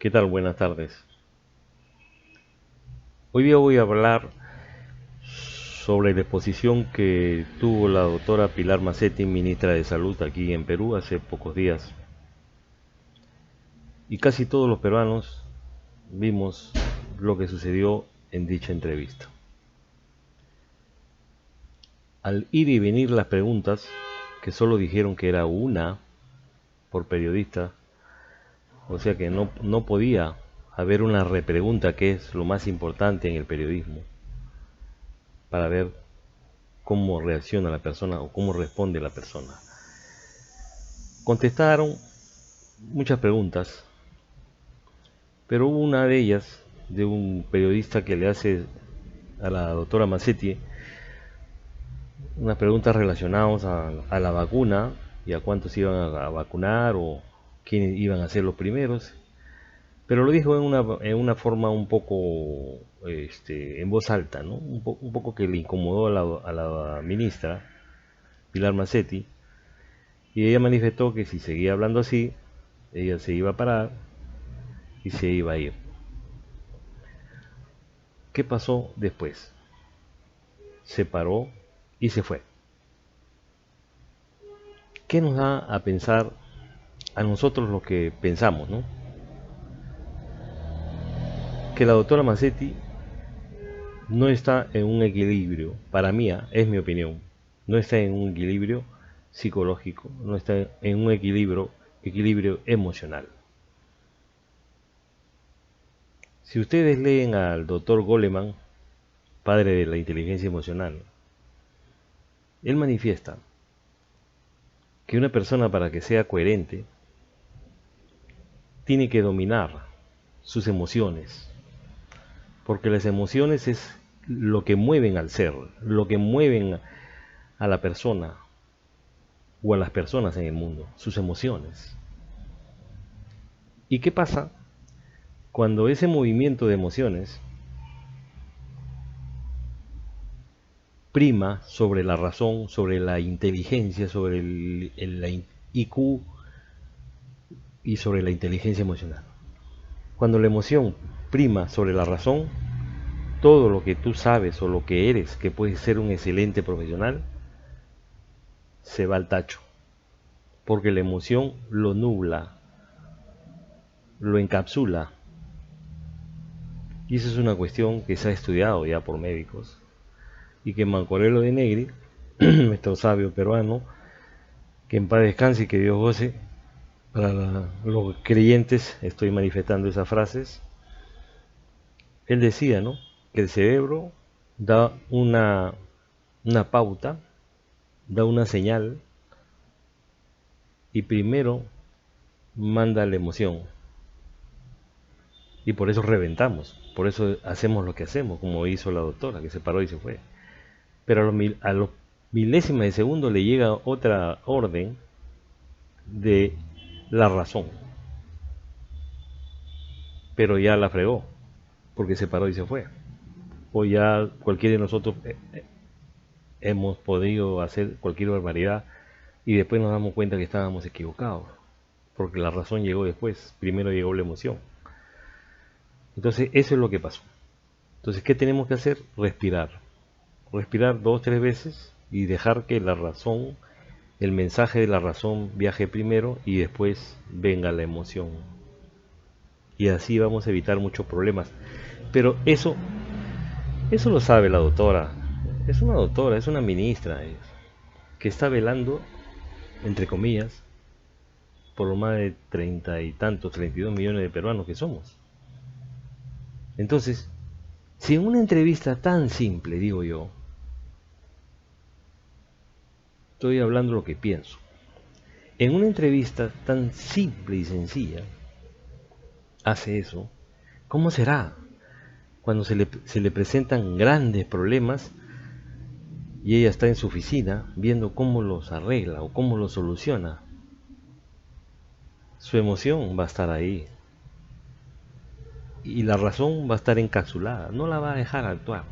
¿Qué tal? Buenas tardes. Hoy día voy a hablar sobre la exposición que tuvo la doctora Pilar Macetti, ministra de Salud aquí en Perú hace pocos días. Y casi todos los peruanos vimos lo que sucedió en dicha entrevista. Al ir y venir las preguntas, que solo dijeron que era una por periodista, o sea que no podía haber una repregunta, que es lo más importante en el periodismo, para ver cómo reacciona la persona o cómo responde la persona. Contestaron muchas preguntas, pero hubo una de ellas de un periodista que le hace a la doctora Macetti unas preguntas relacionadas a la vacuna y a cuántos iban a vacunar o quiénes iban a ser los primeros, pero lo dijo en una forma un poco en voz alta, ¿no? Un poco que le incomodó a la ministra Pilar Macetti, y ella manifestó que si seguía hablando así, ella se iba a parar y se iba a ir. ¿Qué pasó después? Se paró y se fue. ¿Qué nos da a pensar a nosotros lo que pensamos, ¿no? Que la doctora Macetti no está en un equilibrio, para mí, es mi opinión, no está en un equilibrio psicológico, no está en un equilibrio emocional. Si ustedes leen al doctor Goleman, padre de la inteligencia emocional, él manifiesta que una persona, para que sea coherente, tiene que dominar sus emociones, porque las emociones es lo que mueven al ser, lo que mueven a la persona o a las personas en el mundo, sus emociones. ¿Y qué pasa cuando ese movimiento de emociones prima sobre la razón, sobre la inteligencia, sobre el IQ y sobre la inteligencia emocional? Cuando la emoción prima sobre la razón, todo lo que tú sabes o lo que eres, que puedes ser un excelente profesional, se va al tacho, porque la emoción lo nubla, lo encapsula. Y eso es una cuestión que se ha estudiado ya por médicos, y que Mancorelo de Negri, nuestro sabio peruano, que en paz descanse y que Dios goce, para los creyentes estoy manifestando esas frases, él decía, ¿no?, que el cerebro da una pauta, da una señal, y primero manda la emoción. Y por eso reventamos, por eso hacemos lo que hacemos, como hizo la doctora, que se paró y se fue. Pero a los milésimas de segundo le llega otra orden de la razón, pero ya la fregó, porque se paró y se fue. O ya cualquiera de nosotros hemos podido hacer cualquier barbaridad y después nos damos cuenta que estábamos equivocados, porque la razón llegó después, primero llegó la emoción. Entonces eso es lo que pasó. Entonces, ¿qué tenemos que hacer? Respirar. Respirar 2 o 3 veces y dejar que la razón, el mensaje de la razón viaje primero y después venga la emoción. Y así vamos a evitar muchos problemas. Pero eso lo sabe la doctora. Es una doctora, es una ministra, que está velando, entre comillas, por los más de 30 y tantos, 32 millones de peruanos que somos. Entonces, si en una entrevista tan simple, digo yo, estoy hablando lo que pienso, en una entrevista tan simple y sencilla, hace eso, ¿cómo será cuando se le presentan grandes problemas y ella está en su oficina viendo cómo los arregla o cómo los soluciona? Su emoción va a estar ahí y la razón va a estar encapsulada, no la va a dejar actuar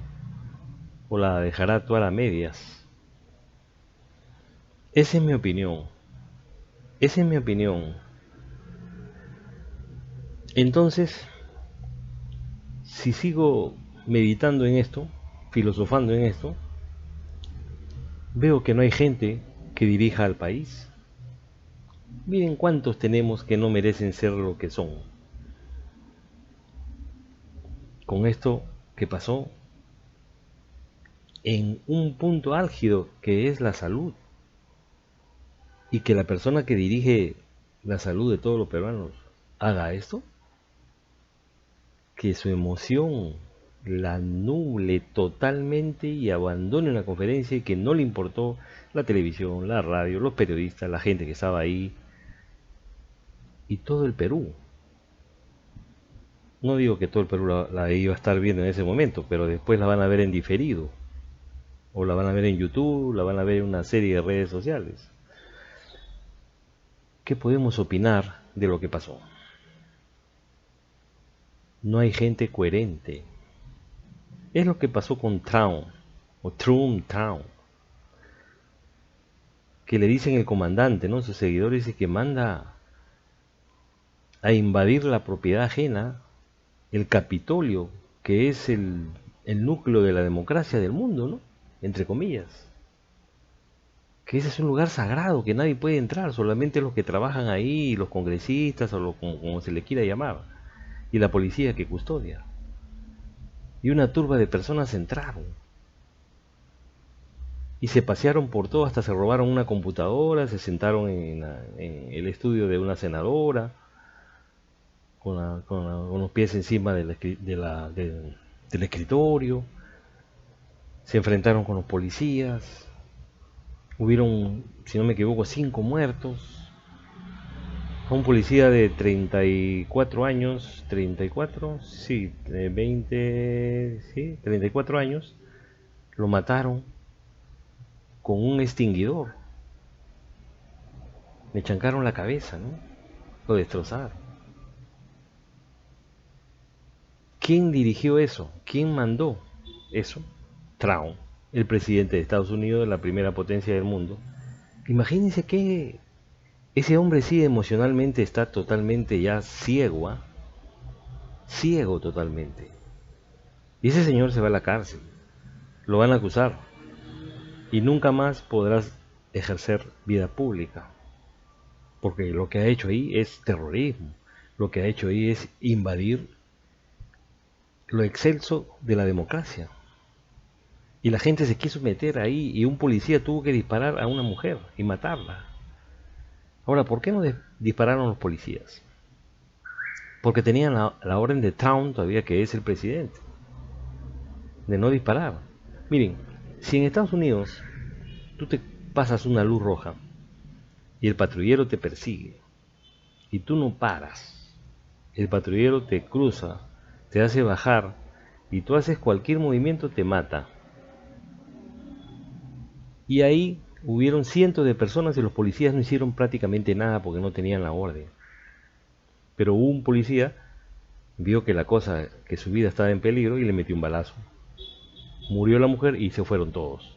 o la dejará actuar a medias. Esa es mi opinión. Esa es mi opinión. Entonces, si sigo meditando en esto, filosofando en esto, veo que no hay gente que dirija al país. Miren cuántos tenemos que no merecen ser lo que son. Con esto que pasó en un punto álgido que es la salud, y que la persona que dirige la salud de todos los peruanos haga esto, que su emoción la nuble totalmente y abandone una conferencia y que no le importó la televisión, la radio, los periodistas, la gente que estaba ahí y todo el Perú. No digo que todo el Perú la iba a estar viendo en ese momento, pero después la van a ver en diferido, o la van a ver en YouTube, la van a ver en una serie de redes sociales. ¿Qué podemos opinar de lo que pasó? No hay gente coherente. Es lo que pasó con Traum, o Trump Town, que le dicen el comandante, ¿no? Sus seguidores, y que manda a invadir la propiedad ajena, el Capitolio, que es el núcleo de la democracia del mundo, ¿no? Entre comillas. Que ese es un lugar sagrado, que nadie puede entrar, solamente los que trabajan ahí, los congresistas, o como se le quiera llamar, y la policía que custodia. Y una turba de personas entraron y se pasearon por todo, hasta se robaron una computadora, se sentaron en el estudio de una senadora, con los pies encima del escritorio, se enfrentaron con los policías, hubieron, si no me equivoco, 5 muertos. Un policía de 34 años, 34, sí, 20, sí, 34 años, lo mataron con un extinguidor. Le chancaron la cabeza, ¿no? Lo destrozaron. ¿Quién dirigió eso? ¿Quién mandó eso? Trump, el presidente de Estados Unidos, de la primera potencia del mundo. Imagínense que ese hombre sí emocionalmente está totalmente ya ciego, ¿ah? Ciego totalmente. Y ese señor se va a la cárcel, lo van a acusar y nunca más podrás ejercer vida pública. Porque lo que ha hecho ahí es terrorismo, lo que ha hecho ahí es invadir lo excelso de la democracia. Y la gente se quiso meter ahí y un policía tuvo que disparar a una mujer y matarla. Ahora, ¿por qué no dispararon los policías? Porque tenían la orden de Trump todavía, que es el presidente, de no disparar. Miren, si en Estados Unidos tú te pasas una luz roja y el patrullero te persigue y tú no paras, el patrullero te cruza, te hace bajar y tú haces cualquier movimiento, te mata. Y ahí hubieron cientos de personas y los policías no hicieron prácticamente nada porque no tenían la orden. Pero hubo un policía, vio que la cosa, que su vida estaba en peligro y le metió un balazo. Murió la mujer y se fueron todos.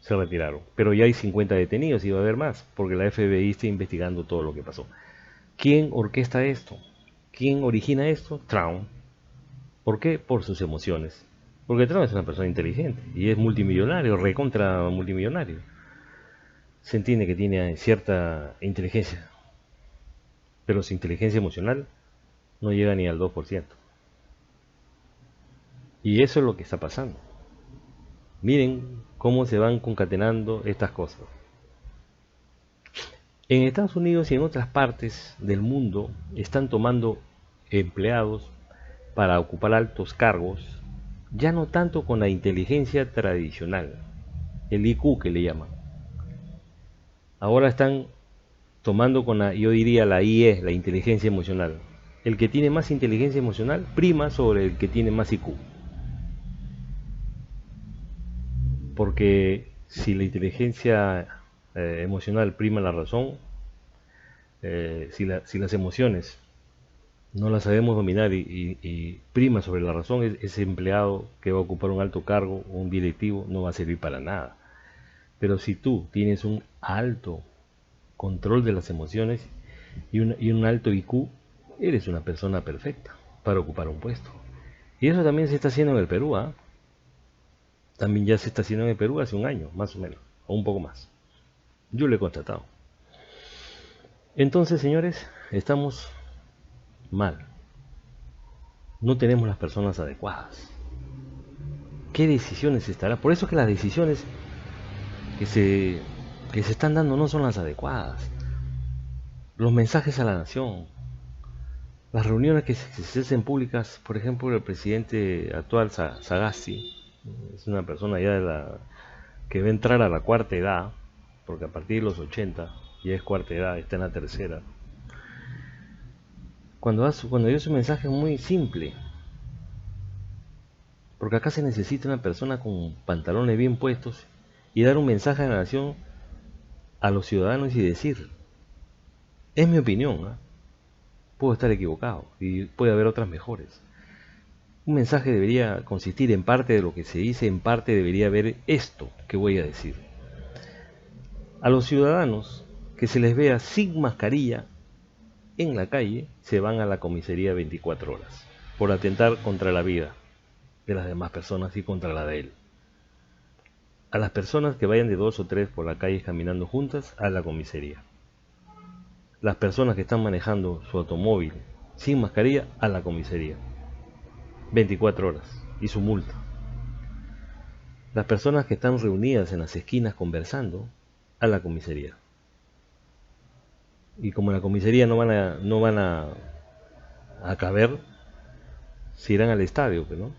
Se retiraron. Pero ya hay 50 detenidos y va a haber más, porque la FBI está investigando todo lo que pasó. ¿Quién orquesta esto? ¿Quién origina esto? Trump. ¿Por qué? Por sus emociones. Porque Trump es una persona inteligente y es multimillonario, recontra multimillonario. Se entiende que tiene cierta inteligencia, pero su inteligencia emocional no llega ni al 2%. Y eso es lo que está pasando. Miren cómo se van concatenando estas cosas. En Estados Unidos y en otras partes del mundo están tomando empleados para ocupar altos cargos, ya no tanto con la inteligencia tradicional, el IQ que le llaman. Ahora están tomando con la, yo diría, la IE, la inteligencia emocional. El que tiene más inteligencia emocional prima sobre el que tiene más IQ. Porque si la inteligencia emocional prima la razón, si las emociones no las sabemos dominar y prima sobre la razón, ese empleado que va a ocupar un alto cargo, un directivo, no va a servir para nada. Pero si tú tienes un alto control de las emociones y un alto IQ, eres una persona perfecta para ocupar un puesto. Y eso también se está haciendo en el Perú, ¿ah? También ya se está haciendo en el Perú hace un año, más o menos, o un poco más. Yo lo he constatado. Entonces, señores, estamos mal. No tenemos las personas adecuadas. ¿Qué decisiones se estará? Por eso que las decisiones que se están dando no son las adecuadas. Los mensajes a la nación, las reuniones que se hacen públicas, por ejemplo, el presidente actual, Sagasti, es una persona ya que va a entrar a la cuarta edad, porque a partir de los 80 ya es cuarta edad, está en la tercera. Cuando dio su mensaje es muy simple, porque acá se necesita una persona con pantalones bien puestos y dar un mensaje a la nación, a los ciudadanos y decir, es mi opinión, ¿eh? Puedo estar equivocado y puede haber otras mejores. Un mensaje debería consistir en parte de lo que se dice, en parte debería haber esto que voy a decir. A los ciudadanos que se les vea sin mascarilla en la calle, se van a la comisaría 24 horas por atentar contra la vida de las demás personas y contra la de él. A las personas que vayan de 2 o 3 por la calle caminando juntas, a la comisaría. Las personas que están manejando su automóvil sin mascarilla, a la comisaría. 24 horas y su multa. Las personas que están reunidas en las esquinas conversando, a la comisaría. Y como en la comisaría no van a caber, se irán al estadio, ¿no?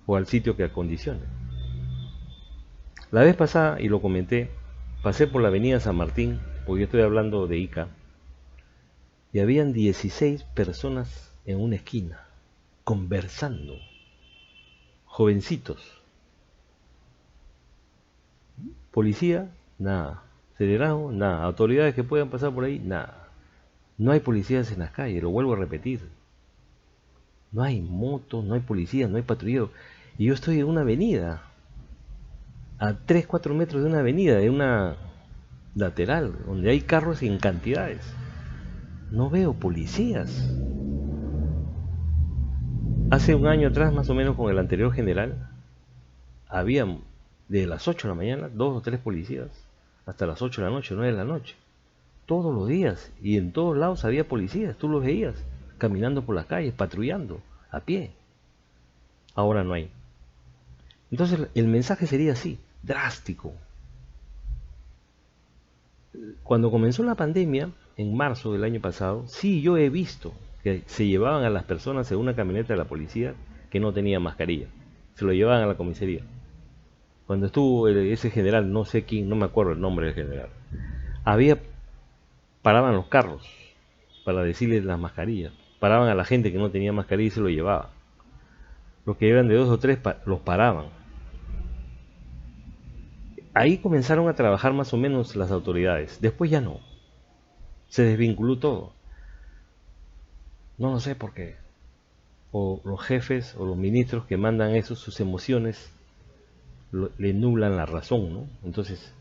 O al sitio que acondicione. La vez pasada, y lo comenté, pasé por la avenida San Martín, porque yo estoy hablando de Ica, y habían 16 personas en una esquina, conversando, jovencitos. Policía, nada. Federado, nada. Autoridades que puedan pasar por ahí, nada. No hay policías en las calles, lo vuelvo a repetir. No hay motos, no hay policías, no hay patrullero. Y yo estoy en una avenida, a 3-4 metros de una avenida, de una lateral, donde hay carros en cantidades. No veo policías. Hace un año atrás, más o menos con el anterior general, había de las 8 de la mañana 2 o 3 policías hasta las 8 de la noche, 9 de la noche. Todos los días, y en todos lados había policías, tú los veías, caminando por las calles, patrullando, a pie. Ahora no hay. Entonces el mensaje sería así, drástico. Cuando comenzó la pandemia, en marzo del año pasado, sí yo he visto que se llevaban a las personas en una camioneta de la policía que no tenía mascarilla. Se lo llevaban a la comisaría. Cuando estuvo ese general, no sé quién, no me acuerdo el nombre del general, paraban los carros para decirles las mascarillas. Paraban a la gente que no tenía mascarilla y se lo llevaba. Los que eran de 2 o 3 los paraban. Ahí comenzaron a trabajar más o menos las autoridades. Después ya no. Se desvinculó todo. No lo sé por qué. O los jefes o los ministros que mandan eso, sus emociones, le nublan la razón, ¿no? Entonces,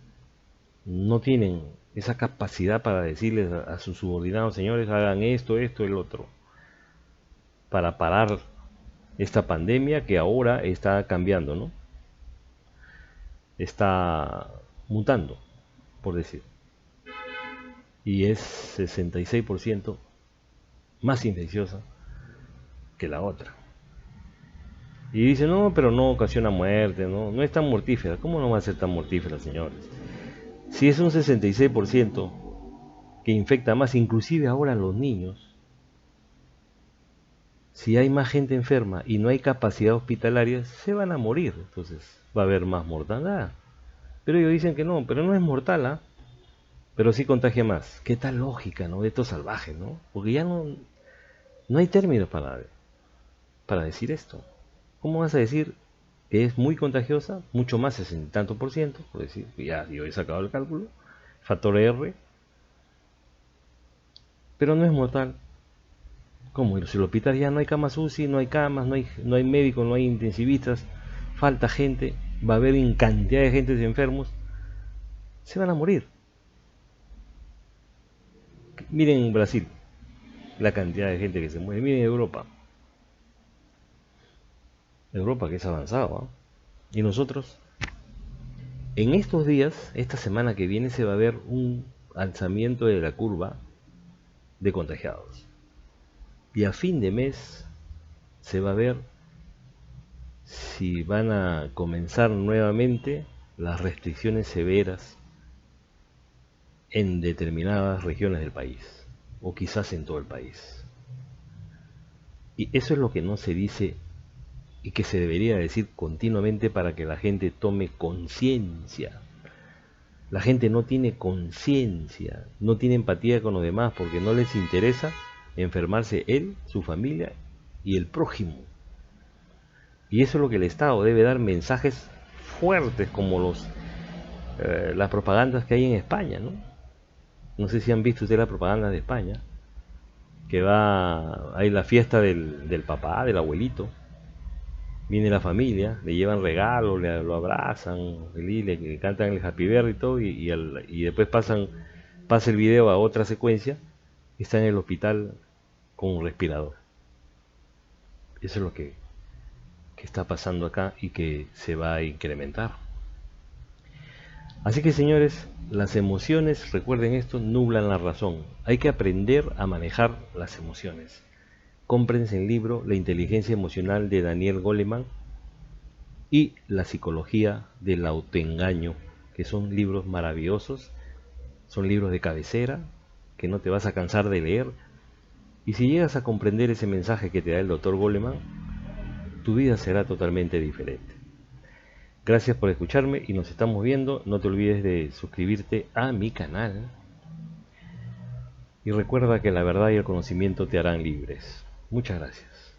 no tienen esa capacidad para decirles a sus subordinados, señores, hagan esto, el otro, para parar esta pandemia que ahora está cambiando, ¿no? Está mutando, por decir. Y es 66% más infecciosa que la otra. Y dice, no, pero no ocasiona muerte, no es tan mortífera. ¿Cómo no va a ser tan mortífera, señores? Si es un 66% que infecta más, inclusive ahora a los niños, si hay más gente enferma y no hay capacidad hospitalaria, se van a morir. Entonces va a haber más mortandad. Pero ellos dicen que no, pero no es mortal, ¿ah? Pero sí contagia más. ¿Qué tal lógica, no? De estos salvajes, ¿no? Porque ya no hay términos para decir esto. ¿Cómo vas a decir que es muy contagiosa? Mucho más, 60 y tanto por ciento, por decir, ya yo he sacado el cálculo, factor R, pero no es mortal. ¿Cómo? Si el hospital ya no hay camas UCI, no hay camas, no hay médicos, no hay intensivistas, falta gente, va a haber en cantidad de gente enfermos, se van a morir. Miren en Brasil, la cantidad de gente que se muere. Miren Europa. Europa que es avanzado, ¿ah? Y nosotros, en estos días, esta semana que viene, se va a ver un alzamiento de la curva de contagiados. Y a fin de mes se va a ver si van a comenzar nuevamente las restricciones severas en determinadas regiones del país, o quizás en todo el país. Y eso es lo que no se dice y que se debería decir continuamente para que la gente tome conciencia. La gente no tiene conciencia, no tiene empatía con los demás porque no les interesa enfermarse él, su familia y el prójimo. Y eso es lo que el Estado debe dar, mensajes fuertes como las propagandas que hay en España, ¿no? No sé si han visto ustedes la propaganda de España, que hay la fiesta del papá, del abuelito, viene la familia, le llevan regalos, lo abrazan, feliz, le cantan el Happy Birthday y todo, y después pasa el video a otra secuencia, y está en el hospital con un respirador. Eso es lo que está pasando acá y que se va a incrementar. Así que señores, las emociones, recuerden esto, nublan la razón. Hay que aprender a manejar las emociones. Cómprense el libro La inteligencia emocional de Daniel Goleman y La psicología del autoengaño, que son libros maravillosos, son libros de cabecera que no te vas a cansar de leer. Y si llegas a comprender ese mensaje que te da el doctor Goleman, tu vida será totalmente diferente. Gracias por escucharme y nos estamos viendo. No te olvides de suscribirte a mi canal. Y recuerda que la verdad y el conocimiento te harán libres. Muchas gracias.